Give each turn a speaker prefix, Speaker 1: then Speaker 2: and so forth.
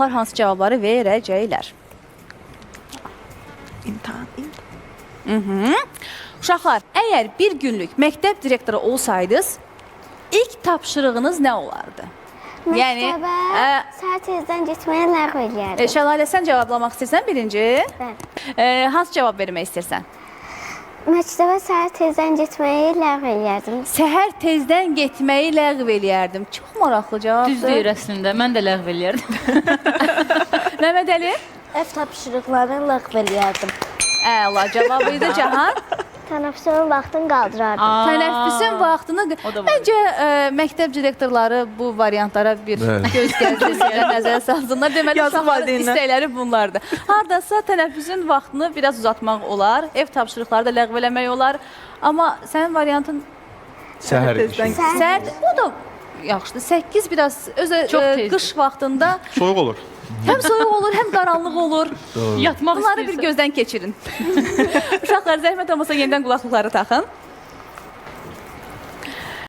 Speaker 1: hansı cavabları verəcəklər.
Speaker 2: İmtahan.
Speaker 1: Uşaqlar, əgər bir günlük məktəb direktoru olsaydınız, ilk tapşırığınız nə olardı?
Speaker 3: Məktəbə səhər tezdən getməyə ləğv eləyərdim.
Speaker 1: Şəlalə, sən cavablamaq istəyirsən birinci?
Speaker 3: Bəli.
Speaker 1: Hansı cavab vermək istəyirsən?
Speaker 3: Məktəbə səhər tezdən getməyi ləğv eləyərdim.
Speaker 1: Səhər tezdən getməyi ləğv eləyərdim. Çox maraqlı cavabdır.
Speaker 4: Düz deyir əslində, mən də ləğv eləyərdim.
Speaker 1: Məhməd Əli?
Speaker 3: Ev tapşırıqlarını ləğv eləyərdim.
Speaker 1: Əla cavab idi. Cahan?
Speaker 3: Tənəffüsün vaxtını qaldırardım.
Speaker 1: Tənəffüsün vaxtını... Məncə, məktəb direktorları bu variantlara bir göz gəzdirsinlər, nəzərə salsınlar. Deməli, uşaqların istəkləri bunlardır. Haradasa tənəffüsün vaxtını biraz uzatmaq olar, ev tapşırıqları da ləğv eləmək olar. Amma sənin variantın...
Speaker 2: Səhər.
Speaker 1: Səhər, bu da yaxşıdır. 8 biraz, qış vaxtında...
Speaker 2: Soyuq olur.
Speaker 1: Həm soyuq olur, həm qaranlıq olur.
Speaker 4: Yatmaq
Speaker 1: Bunları bir gözdən keçirin. Uşaqlar, zəhmət olmasa yenidən qulaqlıqları taxın.